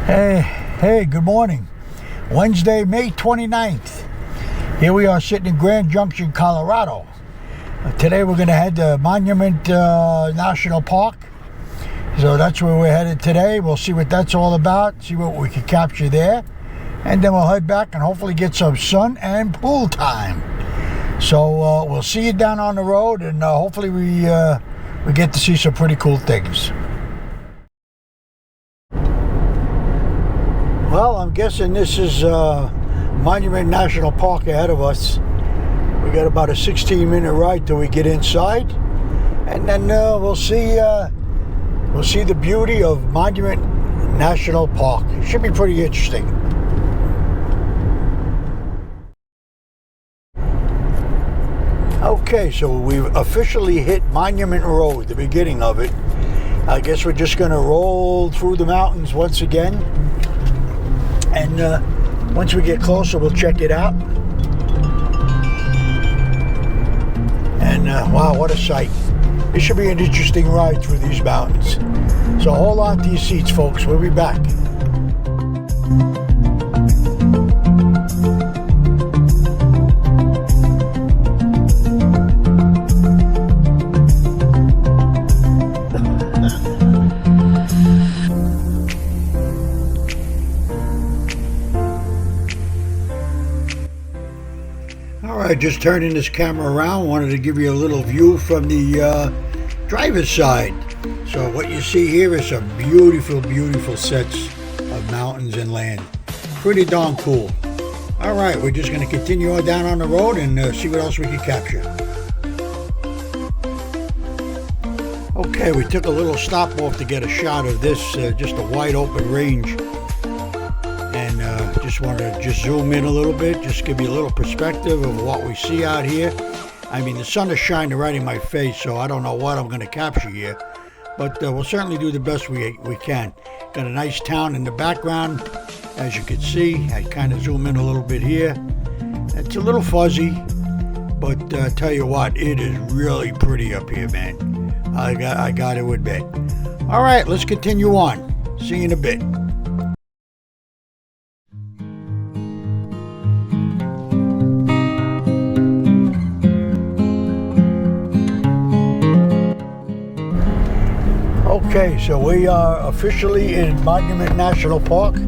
Hey, good morning. Wednesday, May 29th. Here we are sitting in Grand Junction, Colorado. Today we're going to head to Monument National Park. So that's where we're headed today. We'll see what that's all about, see what we can capture there. And then we'll head back and hopefully get some sun and pool time. So we'll see you down on the road, and hopefully we get to see some pretty cool things. Well, I'm guessing this is Monument National Park ahead of us. We got about a 16-minute ride till we get inside, and then we'll see the beauty of Monument National Park. It should be pretty interesting. Okay, so we've officially hit Monument Road, the beginning of it. I guess we're just going to roll through the mountains once again. And once we get closer, we'll check it out. And wow, what a sight. This should be an interesting ride through these mountains. So hold on to your seats, folks. We'll be back. Alright, just turning this camera around, wanted to give you a little view from the driver's side. So what you see here is some beautiful, beautiful sets of mountains and land. Pretty darn cool. Alright, we're just going to continue on down on the road and see what else we can capture. Okay, we took a little stop off to get a shot of this, just a wide open range. And just wanted to zoom in a little bit, just give you a little perspective of what we see out here. I mean, the sun is shining right in my face, so I don't know what I'm going to capture here. But we'll certainly do the best we can. Got a nice town in the background, as you can see. I kind of zoom in a little bit here. It's a little fuzzy, but tell you what, it is really pretty up here, man. I got to admit. All right, let's continue on. See you in a bit. Okay, so we are officially in Monument National Park.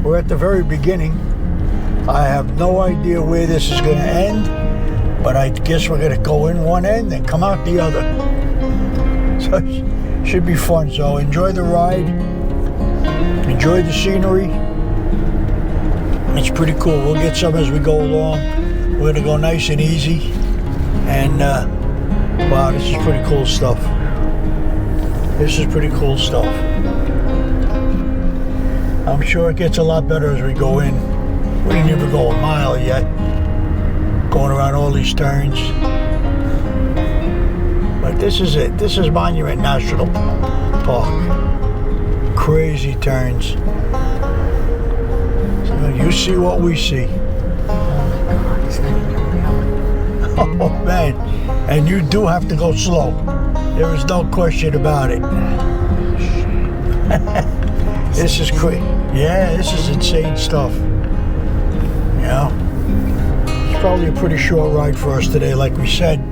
We're at the very beginning. I have no idea where this is going to end, but I guess we're going to go in one end and come out the other. So it should be fun. So enjoy the ride. Enjoy the scenery. It's pretty cool. We'll get some as we go along. We're going to go nice and easy. And wow, this is pretty cool stuff. This is pretty cool stuff. I'm sure it gets a lot better as we go in. We didn't even go a mile yet. Going around all these turns. But this is it. This is Monument National Park. Crazy turns. So you see what we see. Oh man. And you do have to go slow. There is no question about it. This is quick. Yeah, this is insane stuff. You know, it's probably a pretty short ride for us today. Like we said,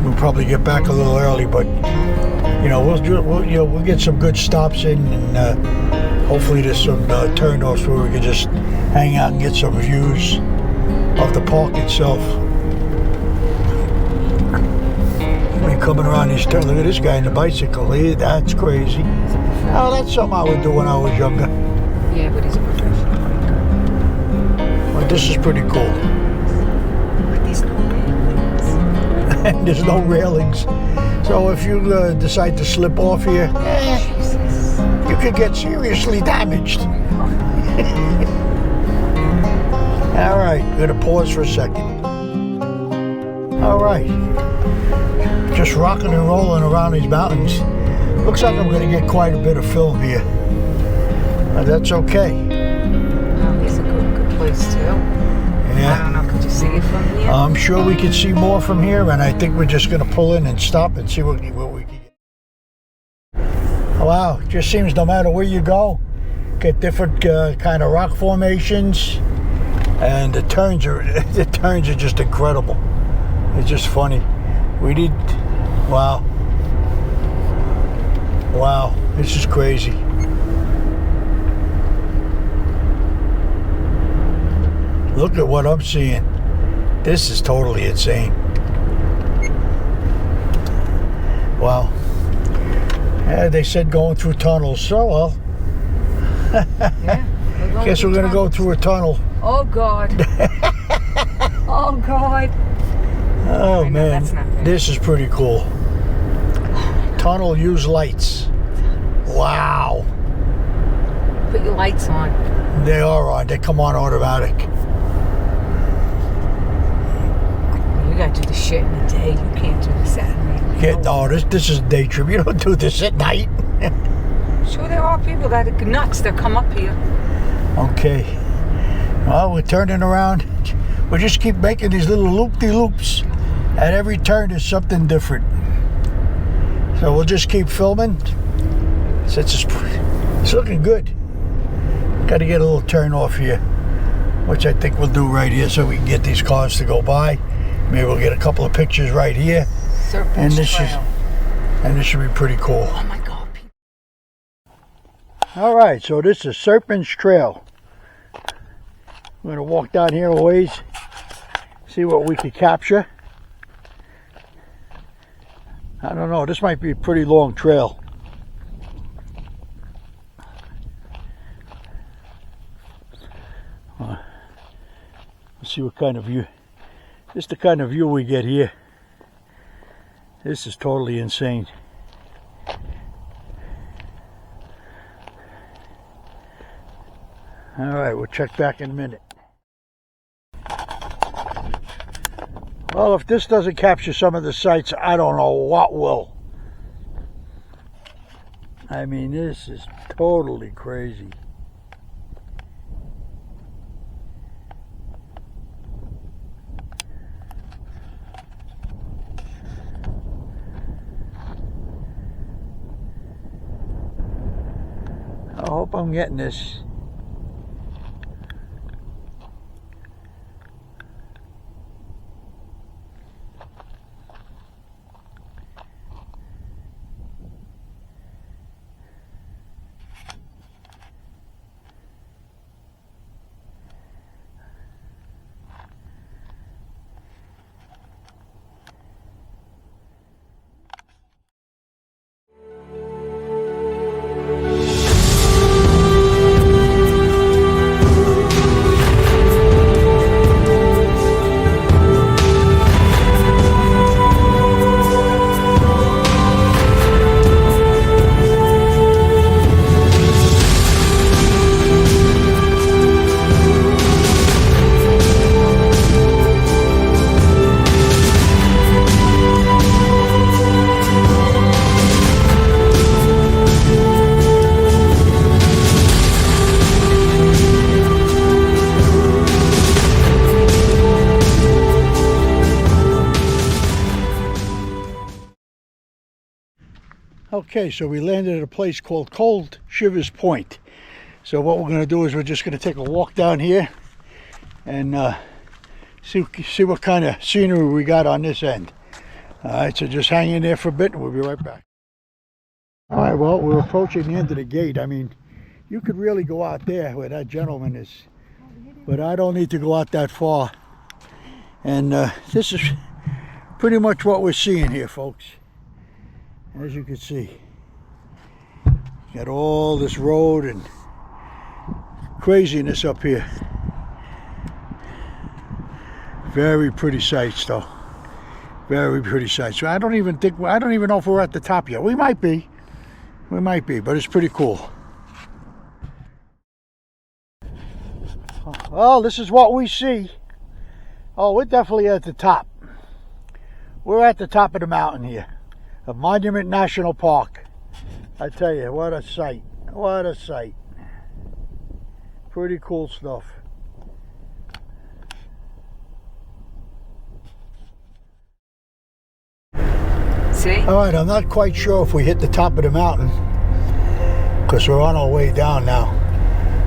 we'll probably get back a little early, but you know, we'll get some good stops in, and hopefully there's some turnoffs where we can just hang out and get some views of the park itself. Coming around these turns. Look at this guy on the bicycle. That's crazy. Oh, that's something I would do when I was younger. Yeah, but he's a professional. Well, this is pretty cool. But there's no railings. And there's no railings. So if you decide to slip off here, you could get seriously damaged. All right, we're going to pause for a second. All right. Just rocking and rolling around these mountains. Looks like I'm going to get quite a bit of film here. But that's okay. Oh, it's a good place too. Yeah. I don't know, could you see it from here? I'm sure we can see more from here, and I think we're just going to pull in and stop and see what we can get. Wow, it just seems no matter where you go, look at different kind of rock formations, and the turns are just incredible. It's just funny. We need, wow, this is crazy. Look at what I'm seeing. This is totally insane. Wow. Yeah, they said going through tunnels, so well. Yeah. Guess we're gonna go through a tunnel. Oh God. Oh God. Oh know, man, that's not good. this is pretty cool. Tunnel use lights. Wow. Put your lights on. They are on. They come on automatic. You gotta do the shit in the day. You can't do this at night. Yeah, no, this is a day trip. You don't do this at night. Sure, there are people that are nuts that come up here. Okay. Well, we're turning around. We just keep making these little loop-de-loops. At every turn is something different. So we'll just keep filming. Since it's looking good. Got to get a little turn off here, which I think we'll do right here so we can get these cars to go by. Maybe we'll get a couple of pictures right here. Serpent's Trail. And this should be pretty cool. Oh my God. All right, so this is Serpent's Trail. We're gonna walk down here a ways, see what we could capture. I don't know, this might be a pretty long trail. Let's see what kind of view. This is the kind of view we get here. This is totally insane. All right, we'll check back in a minute. Well, if this doesn't capture some of the sights, I don't know what will. I mean, this is totally crazy. I hope I'm getting this. Okay, so we landed at a place called Cold Shivers Point. So what we're going to do is we're just going to take a walk down here and see what kind of scenery we got on this end. All right, so just hang in there for a bit and we'll be right back. All right, well, we're approaching the end of the gate. I mean, you could really go out there where that gentleman is, but I don't need to go out that far. And this is pretty much what we're seeing here, folks. As you can see, got all this road and craziness up here. Very pretty sights, though. Very pretty sights. So I don't even know if we're at the top yet. We might be, but it's pretty cool. Well, this is what we see. Oh, we're definitely at the top. We're at the top of the mountain here. Of Monument National Park. I tell you, what a sight. What a sight. Pretty cool stuff. See? Alright, I'm not quite sure if we hit the top of the mountain, because we're on our way down now.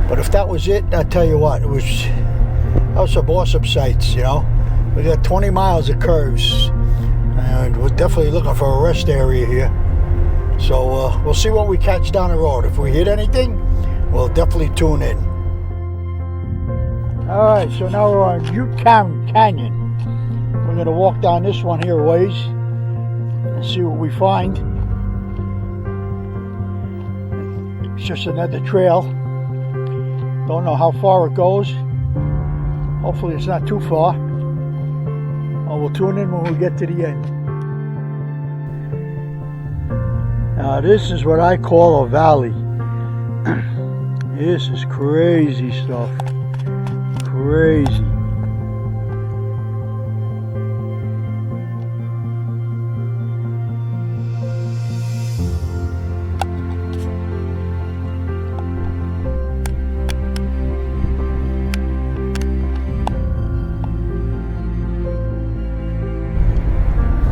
But if that was it, I tell you what, that was some awesome sights, you know. We got 20 miles of curves, and we're definitely looking for a rest area here. So we'll see what we catch down the road. If we hit anything, we'll definitely tune in. Alright, so now we're on Butte Canyon. We're going to walk down this one here a ways and see what we find. It's just another trail. Don't know how far it goes. Hopefully it's not too far. We'll tune in when we get to the end. Now this is what I call a valley. This is crazy stuff. Crazy.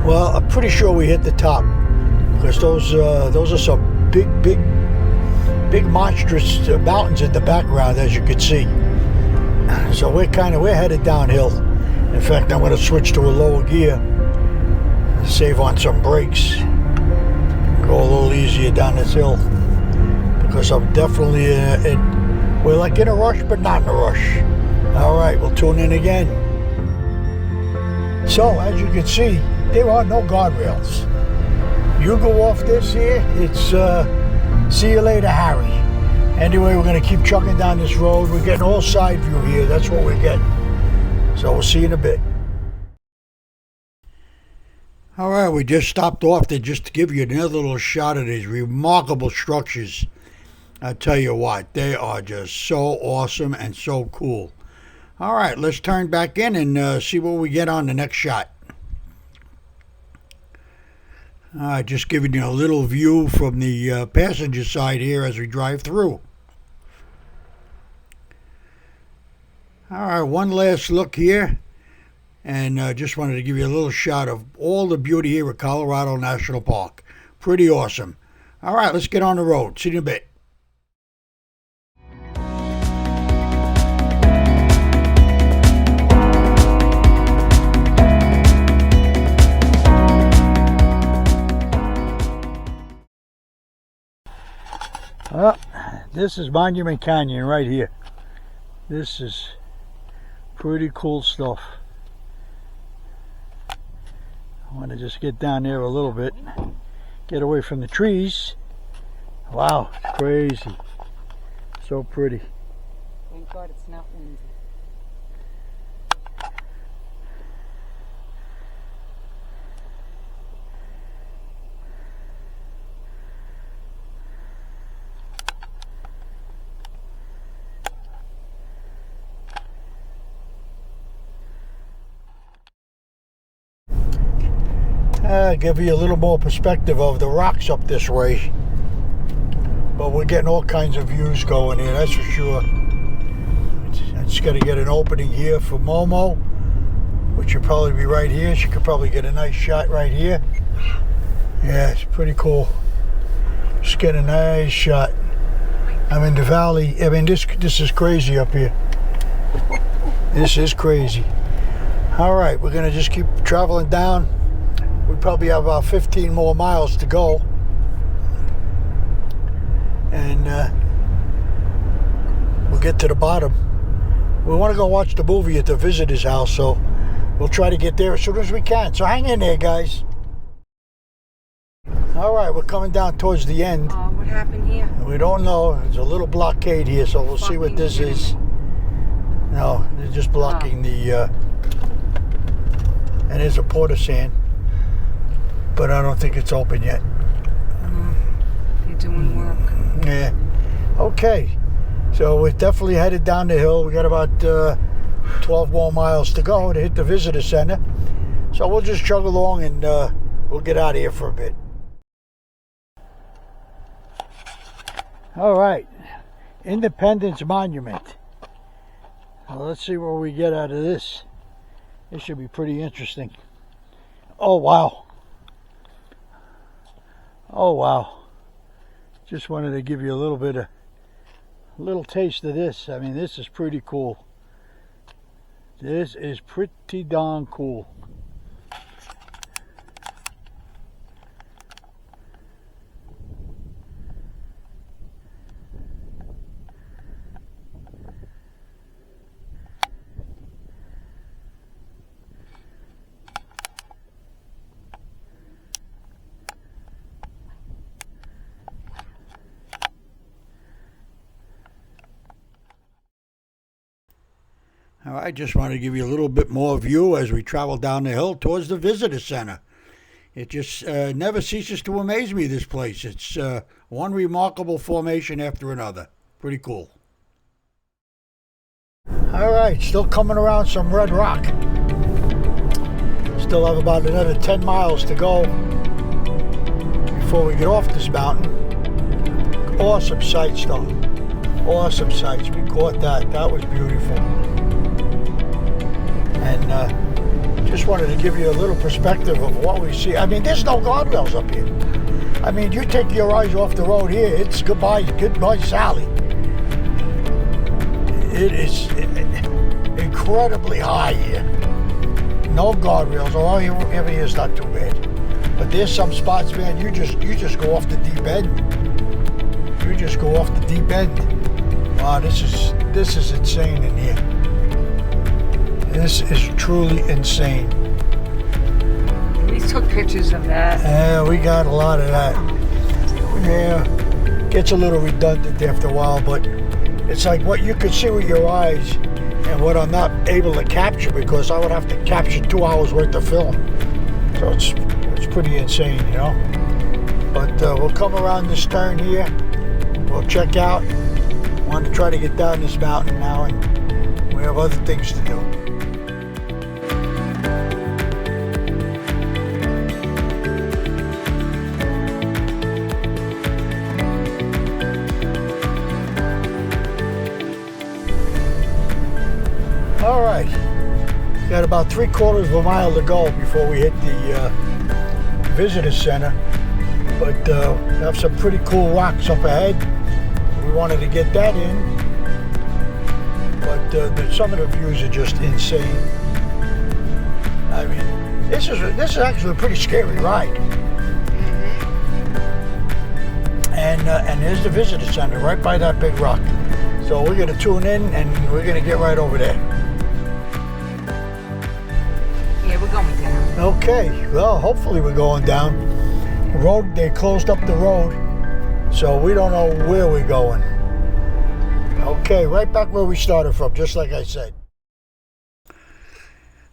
Well, I'm pretty sure we hit the top, because those are some big monstrous mountains in the background, as you can see. So we're headed downhill. In fact, I'm going to switch to a lower gear, save on some brakes, go a little easier down this hill, because I'm definitely we're like in a rush, but not in a rush. All right, we'll tune in again. So as you can see, there are no guardrails. You go off this here, it's see you later, Harry. Anyway, we're going to keep chugging down this road. We're getting all side view here. That's what we're getting. So we'll see you in a bit. All right, we just stopped off there just to give you another little shot of these remarkable structures. I tell you what, they are just so awesome and so cool. All right, let's turn back in and see what we get on the next shot. Just giving you a little view from the passenger side here as we drive through. All right, one last look here, and just wanted to give you a little shot of all the beauty here at Colorado National Park. Pretty awesome. All right, let's get on the road. See you in a bit. Well, this is Monument Canyon right here. This is pretty cool stuff. I want to just get down there a little bit, get away from the trees. Wow, crazy. So pretty. Thank God it's not windy. Give you a little more perspective of the rocks up this way. But we're getting all kinds of views going here, that's for sure. It's got to get an opening here for Momo, which will probably be right here. She could probably get a nice shot right here. Yeah, it's pretty cool. Just get a nice shot. I'm in the valley. I mean, this is crazy up here. This is crazy. All right, we're going to just keep traveling down. We probably have about 15 more miles to go. And we'll get to the bottom. We want to go watch the movie at the visitor's house, so we'll try to get there as soon as we can. So hang in there, guys. All right, we're coming down towards the end. What happened here? We don't know. There's a little blockade here, so we'll see what this is. No, they're just blocking the... and there's a port of sand. But I don't think it's open yet. You're doing work. Yeah. Okay. So we're definitely headed down the hill. We got about 12 more miles to go to hit the visitor center. So we'll just chug along and we'll get out of here for a bit. All right. Independence Monument. Well, let's see what we get out of this. This should be pretty interesting. Oh, wow. Oh, wow. Just wanted to give you a little bit of little taste of this. I mean, this is pretty cool. This is pretty darn cool. I just want to give you a little bit more view as we travel down the hill towards the visitor center. It just never ceases to amaze me, this place. It's one remarkable formation after another. Pretty cool. All right, still coming around some red rock. Still have about another 10 miles to go before we get off this mountain. Awesome sights, though. Awesome sights. We caught that. That was beautiful. And just wanted to give you a little perspective of what we see. I mean, there's no guardrails up here. I mean, you take your eyes off the road here, it's goodbye Sally. It is incredibly high here. No guardrails. Oh, over here is not too bad. But there's some spots, man, you just go off the deep end. You just go off the deep end. Wow, this is insane in here. This is truly insane. We took pictures of that. Yeah, we got a lot of that. Yeah, gets a little redundant after a while, but it's like what you could see with your eyes and what I'm not able to capture because I would have to capture 2 hours worth of film. So it's pretty insane, you know. But we'll come around this turn here. We'll check out. Want to try to get down this mountain now, and we have other things to do. All right, got about 3/4 of a mile to go before we hit the visitor center, but we have some pretty cool rocks up ahead. We wanted to get that in, but some of the views are just insane. I mean, this is actually a pretty scary ride. And there's the visitor center right by that big rock. So we're gonna tune in and we're gonna get right over there. Yeah, we're going down. Okay, well, hopefully we're going down. The road, they closed up the road, so we don't know where we're going. Okay, right back where we started from, just like I said.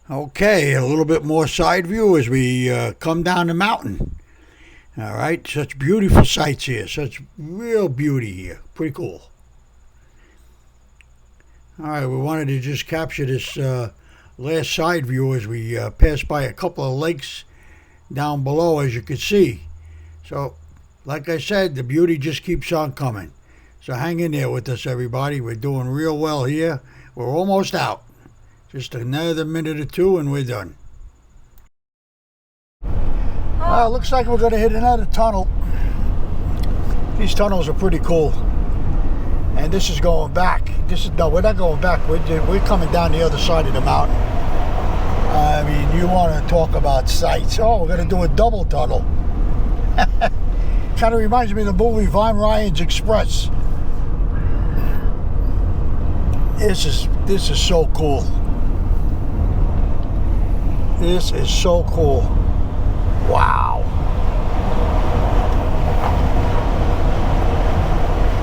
Okay, a little bit more side view as we come down the mountain. All right, such beautiful sights here, such real beauty here. Pretty cool. All right, we wanted to just capture this last side view as we pass by a couple of lakes down below, as you can see. So, like I said, the beauty just keeps on coming. So hang in there with us, everybody. We're doing real well here. We're almost out. Just another minute or two and we're done. Looks like we're going to hit another tunnel. These tunnels are pretty cool. And this is going back. No, we're not going back. We're coming down the other side of the mountain. I mean, you want to talk about sights. Oh, we're going to do a double tunnel. Kind of reminds me of the movie Von Ryan's Express. This is so cool. This is so cool. Wow.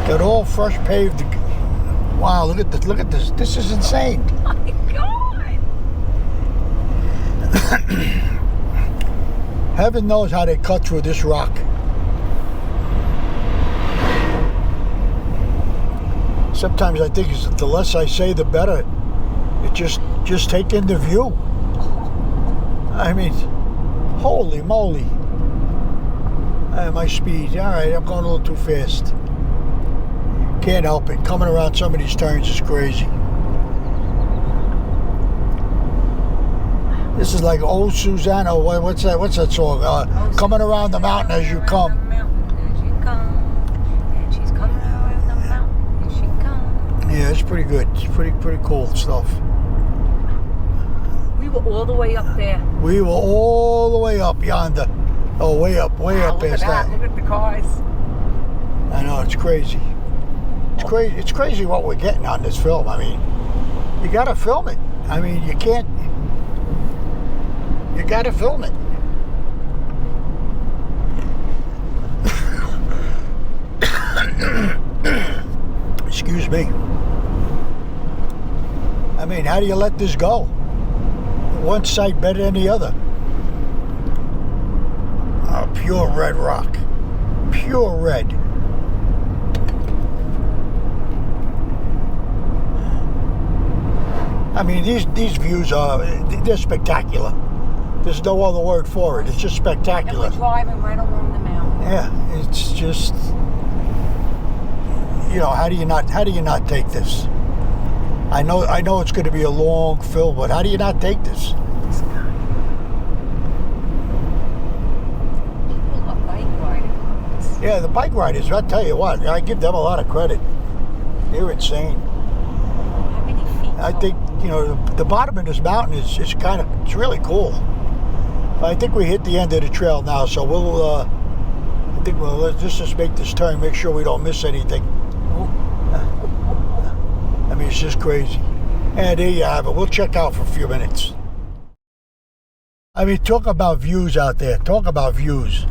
Got all fresh paved. Wow, look at this. Look at this. This is insane. Oh my God. Heaven knows how they cut through this rock. Sometimes I think the less I say, the better. It just take in the view. I mean, holy moly. My speed. All right, I'm going a little too fast. Can't help it. Coming around some of these turns is crazy. This is like old Susanna. What's that song? Coming around the mountain as you come. And she's coming around the mountain as she comes. good. It's pretty cool stuff. We were all the way up there. We were all the way up yonder. Oh, way up Look past at that. Look at the cars. I know, it's crazy. It's crazy what we're getting on this film. I mean, you gotta film it. I mean, you can't. You gotta film it. Excuse me. I mean, how do you let this go? One side better than the other. Pure red rock. Pure red. I mean, these views they're spectacular. There's no other word for it. It's just spectacular. And we're driving right along the mountain. Yeah, it's just, you know, how do you not take this? I know it's going to be a long film, but how do you not take this? People are bike riding. Yeah, the bike riders, I'll tell you what, I give them a lot of credit. They're insane. How many feet? I think, you know, the bottom of this mountain is it's really cool. I think we hit the end of the trail now, so let's just make this turn, make sure we don't miss anything. I mean, it's just crazy. And there you have it. We'll check out for a few minutes. I mean, talk about views out there. Talk about views.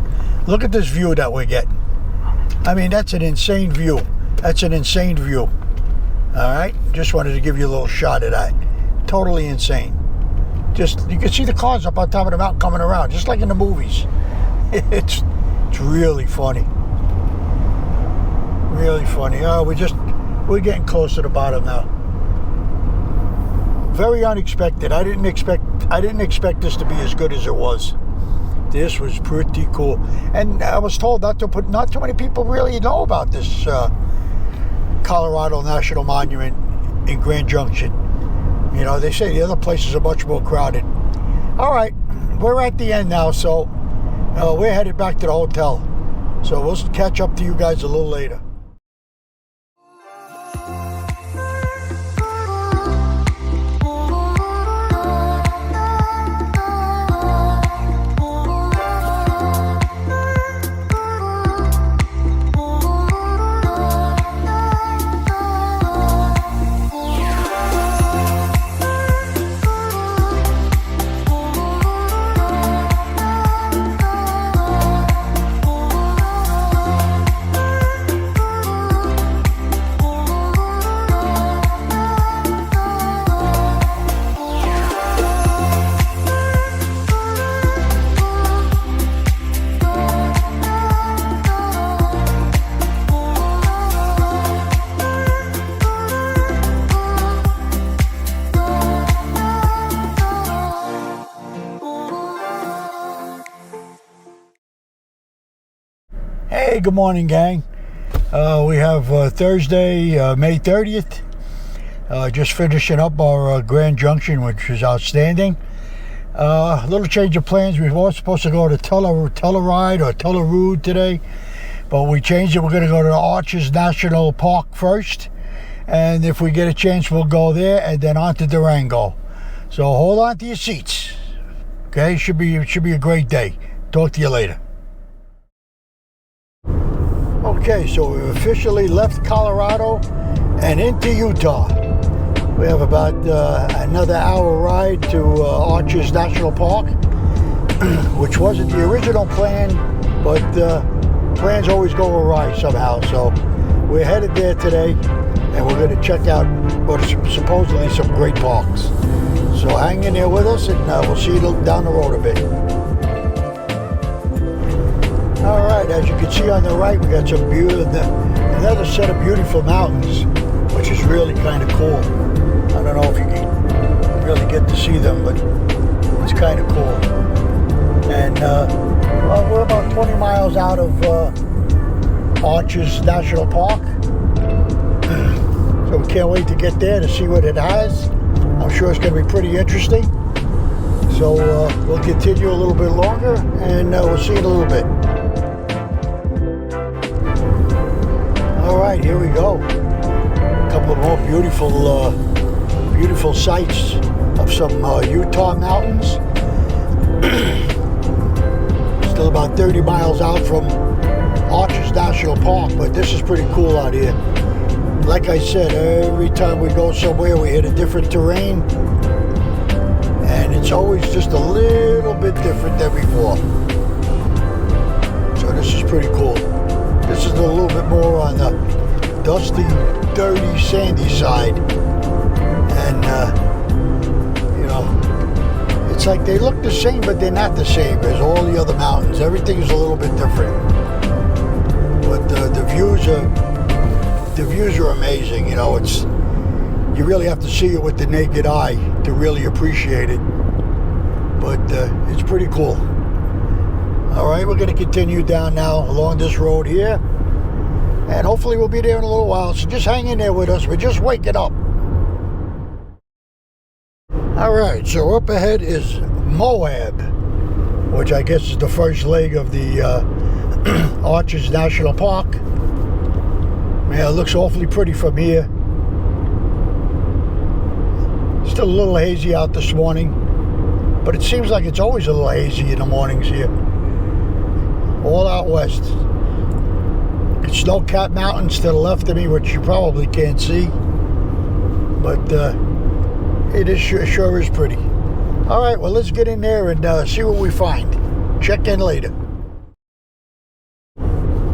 Look at this view that we're getting. I mean, that's an insane view. That's an insane view. All right? Just wanted to give you a little shot of that. Totally insane. Just, you can see the cars up on top of the mountain coming around, just like in the movies. It's really funny. Really funny. Oh, we're getting close to the bottom now. Very unexpected. I didn't expect this to be as good as it was. This was pretty cool. And I was told not too many people really know about this Colorado National Monument in Grand Junction. You know, they say the other places are much more crowded. All right, we're at the end now, so we're headed back to the hotel. So we'll catch up to you guys a little later. Hey, good morning, gang. We have Thursday, May 30th. Just finishing up our Grand Junction, which is outstanding. A little change of plans. We were supposed to go to Telluride or Tellerud today, but we changed it. We're going to go to the Arches National Park first, and if we get a chance, we'll go there and then on to Durango. So hold on to your seats. Okay, should be a great day. Talk to you later. Okay, so we've officially left Colorado and into Utah. We have about another hour ride to Arches National Park, which wasn't the original plan, but plans always go awry somehow. So we're headed there today, and we're going to check out what are supposedly some great parks. So hang in there with us, and we'll see you down the road a bit. All right, as you can see on the right, we got some another set of beautiful mountains, which is really kind of cool. I don't know if you can really get to see them, but it's kind of cool. And well, we're about 20 miles out of Arches National Park, so we can't wait to get there to see what it has. I'm sure it's going to be pretty interesting. So we'll continue a little bit longer, and we'll see you in a little bit. All right, here we go. A couple couple more beautiful sights of some Utah mountains. Still about 30 miles out from Arches National Park, but this is pretty cool out here. Like I said, every time we go somewhere we hit a different terrain, and it's always just a little bit different than before. So this is pretty cool. This is a little bit more on the dusty, dirty, sandy side, and you know, it's like they look the same, but they're not the same as all the other mountains. Everything is a little bit different, but the views are amazing. You know, you really have to see it with the naked eye to really appreciate it, but it's pretty cool. All right, we're going to continue down now along this road here, and hopefully we'll be there in a little while, so just hang in there with us. We're just waking up. All right, so up ahead is Moab, which I guess is the first leg of the Arches National Park. Man, it looks awfully pretty from here. Still a little hazy out this morning, but it seems like it's always a little hazy in the mornings here. All out west. It's snow-capped mountains to the left of me, which you probably can't see, but it is sure is pretty. All right, well, let's get in there and see what we find. Check in later.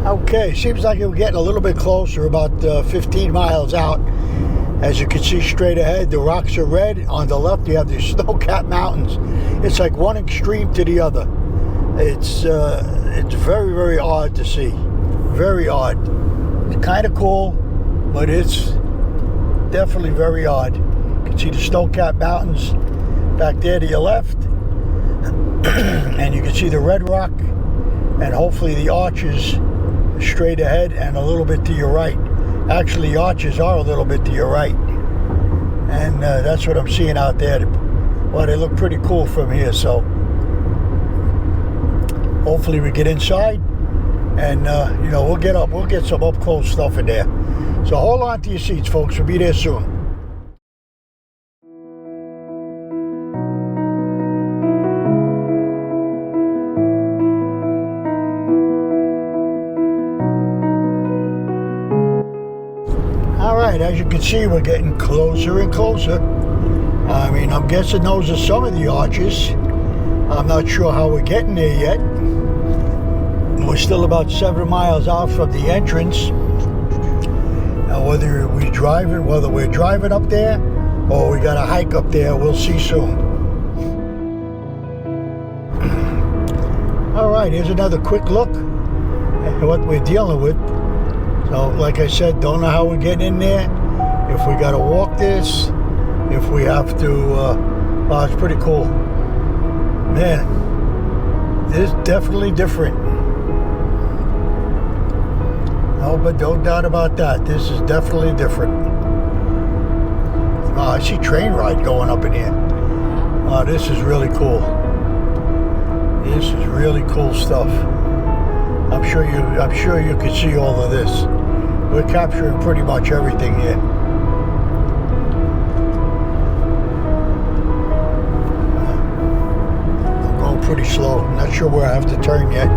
Okay, seems like we're getting a little bit closer, about 15 miles out. As you can see straight ahead, the rocks are red. On the left, you have the snow-capped mountains. It's like one extreme to the other. It's very, very odd to see. Very odd. It's kind of cool, but it's definitely very odd. You can see the snow-capped mountains back there to your left, and you can see the red rock, and hopefully the Arches straight ahead and a little bit to your right. Actually, the Arches are a little bit to your right, and that's what I'm seeing out there. Well, they look pretty cool from here, so hopefully we get inside, and you know, we'll get some up close stuff in there. So hold on to your seats, folks. We'll be there soon. All right, as you can see, we're getting closer and closer. I mean, I'm guessing those are some of the Arches. I'm not sure how we're getting there yet. We're still about 7 miles out from the entrance. Now, whether we're driving up there or we got to hike up there, we'll see soon. All right, here's another quick look at what we're dealing with. So, like I said, don't know how we're getting in there. If we got to walk this, if we have to, well, it's pretty cool. Man, it's definitely different. No, but no doubt about that. This is definitely different. Oh, I see train ride going up in here. Oh, this is really cool. This is really cool stuff. I'm sure you can see all of this. We're capturing pretty much everything here. I'm going pretty slow. Not sure where I have to turn yet,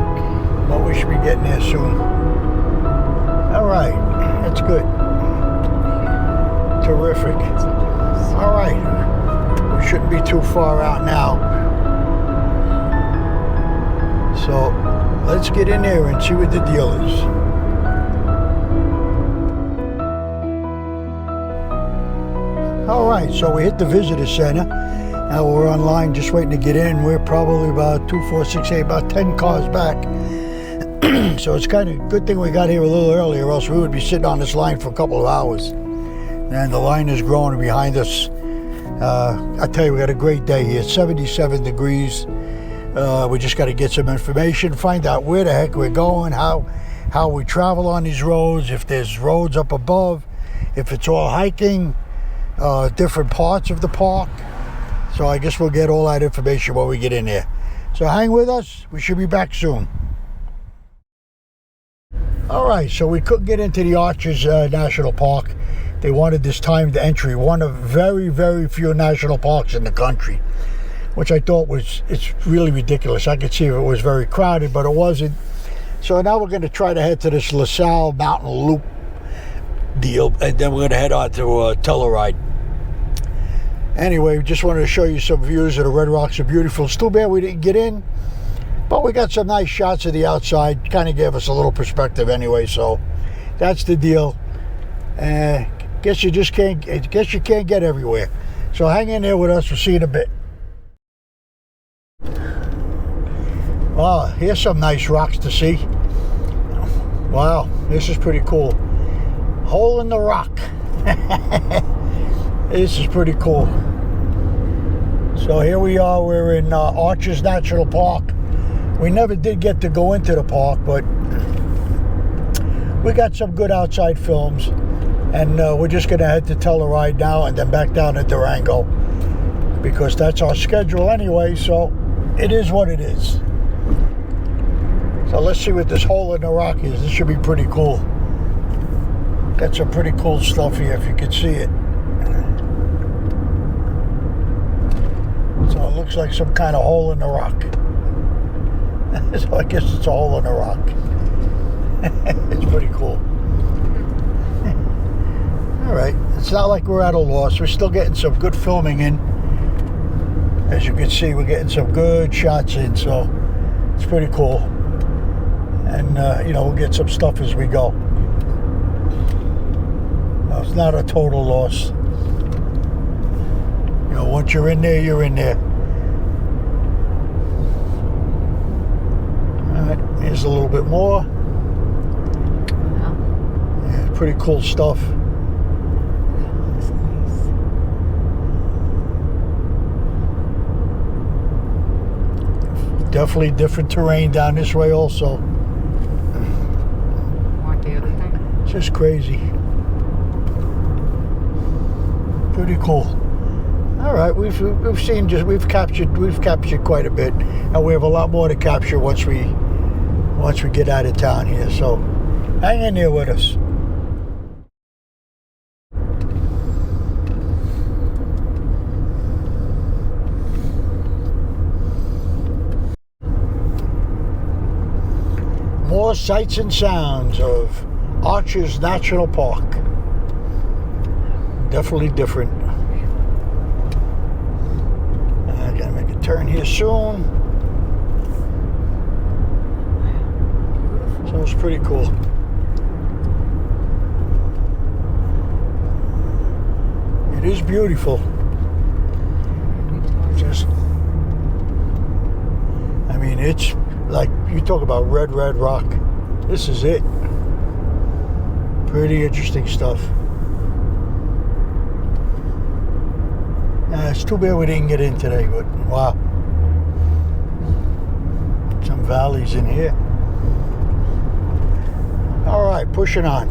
but we should be getting there soon. All right, that's good. Terrific. All right, we shouldn't be too far out now. So let's get in there and see what the deal is. All right, so we hit the visitor center. Now we're online just waiting to get in. We're probably about 2, 4, 6, 8, about 10 cars back. So it's kind of good thing we got here a little earlier, or else we would be sitting on this line for a couple of hours. And the line is growing behind us. I tell you, we got a great day here. 77 degrees. We just got to get some information, find out where the heck we're going, how we travel on these roads, if there's roads up above, if it's all hiking, different parts of the park. So I guess we'll get all that information when we get in there. So hang with us. We should be back soon. All right, so we couldn't get into the Arches National Park. they wanted this timed entry, one of very, very few national parks in the country, which I thought it's really ridiculous. I could see if it was very crowded, but it wasn't. So now we're going to try to head to this LaSalle Mountain Loop deal, and then we're going to head on to Telluride. Anyway, just wanted to show you some views of the Red Rocks are beautiful. It's too bad we didn't get in, but we got some nice shots of the outside. Kind of gave us a little perspective anyway, so that's the deal. Guess you can't get everywhere. So hang in there with us. We'll see you in a bit. Wow, here's some nice rocks to see. Wow, this is pretty cool. Hole in the rock. This is pretty cool. So here we are. We're in Arches National Park. We never did get to go into the park, but we got some good outside films. And we're just going to head to Telluride now and then back down to Durango, because that's our schedule anyway, so it is what it is. So let's see what this hole in the rock is. This should be pretty cool. Got some pretty cool stuff here if you can see it. So it looks like some kind of hole in the rock. So I guess it's a hole in the rock. It's pretty cool. All right, it's not like we're at a loss. We're still getting some good filming in. As you can see, we're getting some good shots in, so it's pretty cool. And we'll get some stuff as we go. Well, it's not a total loss. Once you're in there, you're in there. All right, here's a little bit more. Yeah, pretty cool stuff. Looks nice. Definitely different terrain down this way also. More daily thing. It's just crazy. Pretty cool. All right, we've captured quite a bit, and we have a lot more to capture once we get out of town here. So hang in there with us. More sights and sounds of Arches National Park. Definitely different. I gotta make a turn here soon. So it's pretty cool. It is beautiful. It's like, you talk about red rock. This is it. Pretty interesting stuff. It's too bad we didn't get in today, but wow. Some valleys in here. All right, pushing on.